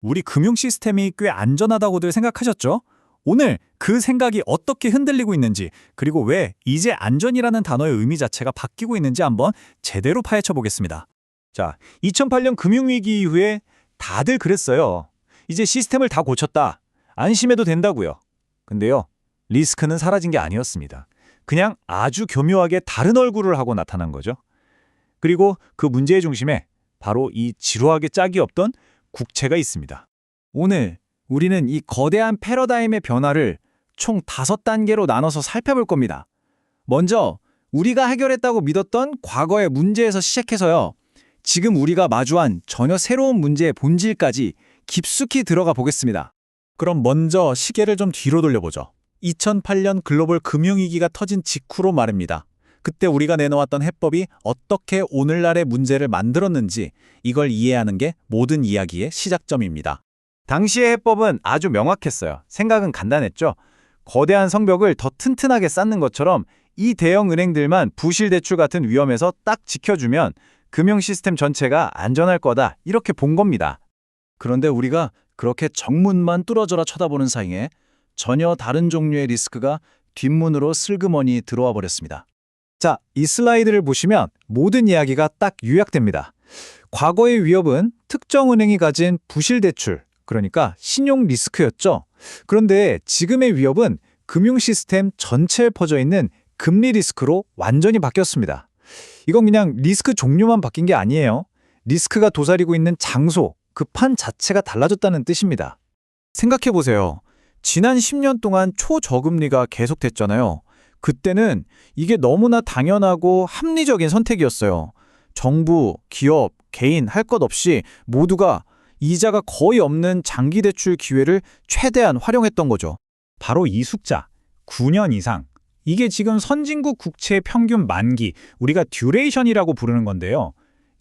우리 금융 시스템이 꽤 안전하다고들 생각하셨죠? 오늘 그 생각이 어떻게 흔들리고 있는지, 그리고 왜 이제 안전이라는 단어의 의미 자체가 바뀌고 있는지 한번 제대로 파헤쳐 보겠습니다. 자, 2008년 금융위기 이후에 다들 그랬어요. 이제 시스템을 다 고쳤다. 안심해도 된다고요. 근데요, 리스크는 사라진 게 아니었습니다. 그냥 아주 교묘하게 다른 얼굴을 하고 나타난 거죠. 그리고 그 문제의 중심에 바로 이 지루하게 짝이 없던 국채가 있습니다. 오늘 우리는 이 거대한 패러다임의 변화를 총 5단계로 나눠서 살펴볼 겁니다. 먼저 우리가 해결했다고 믿었던 과거의 문제에서 시작해서요. 지금 우리가 마주한 전혀 새로운 문제의 본질까지 깊숙이 들어가 보겠습니다. 그럼 먼저 시계를 좀 뒤로 돌려보죠. 2008년 글로벌 금융위기가 터진 직후로 말입니다. 그때 우리가 내놓았던 해법이 어떻게 오늘날의 문제를 만들었는지, 이걸 이해하는 게 모든 이야기의 시작점입니다. 당시의 해법은 아주 명확했어요. 생각은 간단했죠. 거대한 성벽을 더 튼튼하게 쌓는 것처럼 이 대형 은행들만 부실 대출 같은 위험에서 딱 지켜주면 금융 시스템 전체가 안전할 거다, 이렇게 본 겁니다. 그런데 우리가 그렇게 정문만 뚫어져라 쳐다보는 사이에 전혀 다른 종류의 리스크가 뒷문으로 슬그머니 들어와 버렸습니다. 자, 이 슬라이드를 보시면 모든 이야기가 딱 요약됩니다. 과거의 위협은 특정 은행이 가진 부실 대출, 그러니까 신용 리스크였죠. 그런데 지금의 위협은 금융 시스템 전체에 퍼져 있는 금리 리스크로 완전히 바뀌었습니다. 이건 그냥 리스크 종류만 바뀐 게 아니에요. 리스크가 도사리고 있는 장소, 그 판 자체가 달라졌다는 뜻입니다. 생각해 보세요. 지난 10년 동안 초저금리가 계속됐잖아요. 그때는 이게 너무나 당연하고 합리적인 선택이었어요. 정부, 기업, 개인 할 것 없이 모두가 이자가 거의 없는 장기 대출 기회를 최대한 활용했던 거죠. 바로 이 숫자, 9년 이상. 이게 지금 선진국 국채의 평균 만기, 우리가 듀레이션이라고 부르는 건데요.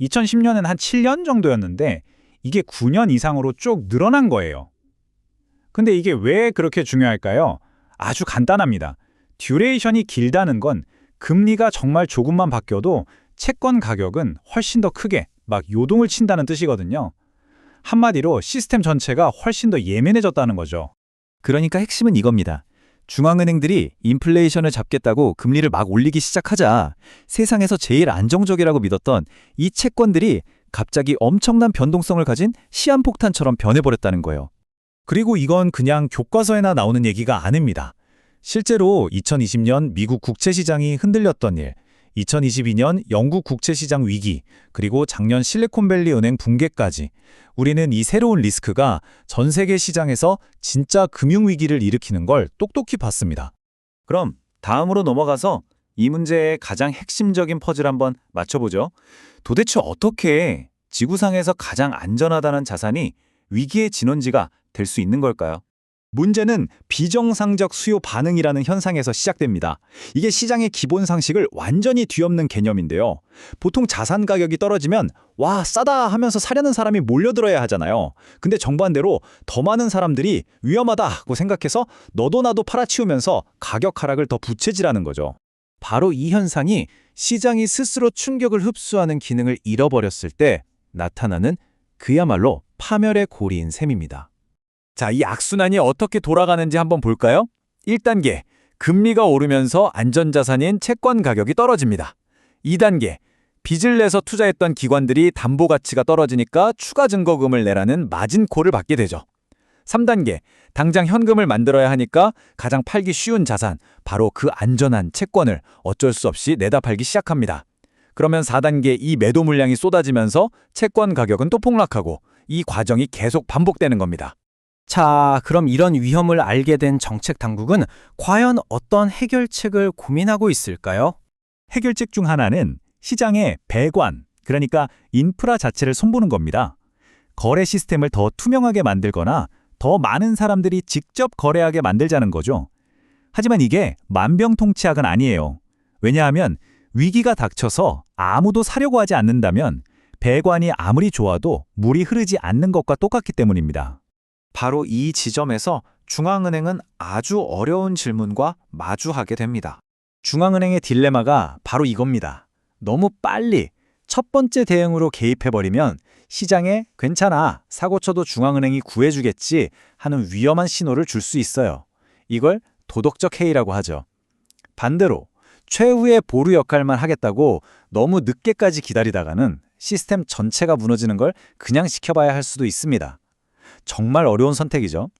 2010년엔 한 7년 정도였는데 이게 9년 이상으로 쭉 늘어난 거예요. 근데 이게 왜 그렇게 중요할까요? 아주 간단합니다. 듀레이션이 길다는 건 금리가 정말 조금만 바뀌어도 채권 가격은 훨씬 더 크게 막 요동을 친다는 뜻이거든요. 한마디로 시스템 전체가 훨씬 더 예민해졌다는 거죠. 그러니까 핵심은 이겁니다. 중앙은행들이 인플레이션을 잡겠다고 금리를 막 올리기 시작하자 세상에서 제일 안정적이라고 믿었던 이 채권들이 갑자기 엄청난 변동성을 가진 시한폭탄처럼 변해버렸다는 거예요. 그리고 이건 그냥 교과서에나 나오는 얘기가 아닙니다. 실제로 2020년 미국 국채시장이 흔들렸던 일, 2022년 영국 국채시장 위기, 그리고 작년 실리콘밸리 은행 붕괴까지 우리는 이 새로운 리스크가 전 세계 시장에서 진짜 금융위기를 일으키는 걸 똑똑히 봤습니다. 그럼 다음으로 넘어가서 이 문제의 가장 핵심적인 퍼즐 한번 맞춰보죠. 도대체 어떻게 지구상에서 가장 안전하다는 자산이 위기의 진원지가 될 수 있는 걸까요? 문제는 비정상적 수요 반응이라는 현상에서 시작됩니다. 이게 시장의 기본 상식을 완전히 뒤엎는 개념인데요. 보통 자산 가격이 떨어지면 와, 싸다 하면서 사려는 사람이 몰려들어야 하잖아요. 근데 정반대로 더 많은 사람들이 위험하다고 생각해서 너도 나도 팔아치우면서 가격 하락을 더 부채질하는 거죠. 바로 이 현상이 시장이 스스로 충격을 흡수하는 기능을 잃어버렸을 때 나타나는 그야말로 파멸의 고리인 셈입니다. 자, 이 악순환이 어떻게 돌아가는지 한번 볼까요? 1단계, 금리가 오르면서 안전자산인 채권 가격이 떨어집니다. 2단계, 빚을 내서 투자했던 기관들이 담보 가치가 떨어지니까 추가 증거금을 내라는 마진콜을 받게 되죠. 3단계, 당장 현금을 만들어야 하니까 가장 팔기 쉬운 자산, 바로 그 안전한 채권을 어쩔 수 없이 내다 팔기 시작합니다. 그러면 4단계 이 매도 물량이 쏟아지면서 채권 가격은 또 폭락하고 이 과정이 계속 반복되는 겁니다. 자, 그럼 이런 위험을 알게 된 정책 당국은 과연 어떤 해결책을 고민하고 있을까요? 해결책 중 하나는 시장의 배관, 그러니까 인프라 자체를 손보는 겁니다. 거래 시스템을 더 투명하게 만들거나 더 많은 사람들이 직접 거래하게 만들자는 거죠. 하지만 이게 만병통치약은 아니에요. 왜냐하면 위기가 닥쳐서 아무도 사려고 하지 않는다면 배관이 아무리 좋아도 물이 흐르지 않는 것과 똑같기 때문입니다. 바로 이 지점에서 중앙은행은 아주 어려운 질문과 마주하게 됩니다. 중앙은행의 딜레마가 바로 이겁니다. 너무 빨리 첫 번째 대응으로 개입해버리면 시장에 괜찮아, 사고 쳐도 중앙은행이 구해주겠지 하는 위험한 신호를 줄 수 있어요. 이걸 도덕적 해이라고 하죠. 반대로 최후의 보루 역할만 하겠다고 너무 늦게까지 기다리다가는 시스템 전체가 무너지는 걸 그냥 지켜봐야 할 수도 있습니다. 정말 어려운 선택이죠.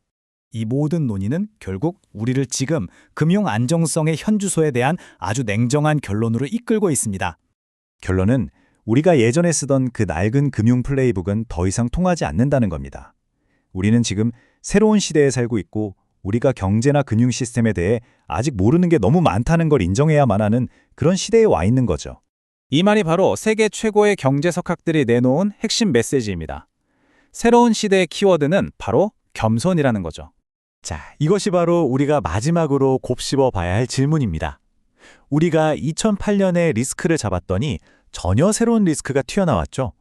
이 모든 논의는 결국 우리를 지금 금융 안정성의 현주소에 대한 아주 냉정한 결론으로 이끌고 있습니다. 결론은 우리가 예전에 쓰던 그 낡은 금융 플레이북은 더 이상 통하지 않는다는 겁니다. 우리는 지금 새로운 시대에 살고 있고 우리가 경제나 금융 시스템에 대해 아직 모르는 게 너무 많다는 걸 인정해야만 하는 그런 시대에 와 있는 거죠. 이 말이 바로 세계 최고의 경제 석학들이 내놓은 핵심 메시지입니다. 새로운 시대의 키워드는 바로 겸손이라는 거죠. 자, 이것이 바로 우리가 마지막으로 곱씹어 봐야 할 질문입니다. 우리가 2008년에 리스크를 잡았더니 전혀 새로운 리스크가 튀어나왔죠.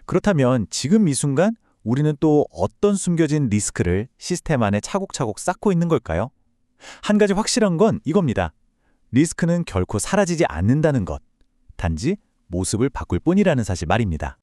그렇다면 지금 이 순간 우리는 또 어떤 숨겨진 리스크를 시스템 안에 차곡차곡 쌓고 있는 걸까요? 한 가지 확실한 건 이겁니다. 리스크는 결코 사라지지 않는다는 것. 단지 모습을 바꿀 뿐이라는 사실 말입니다.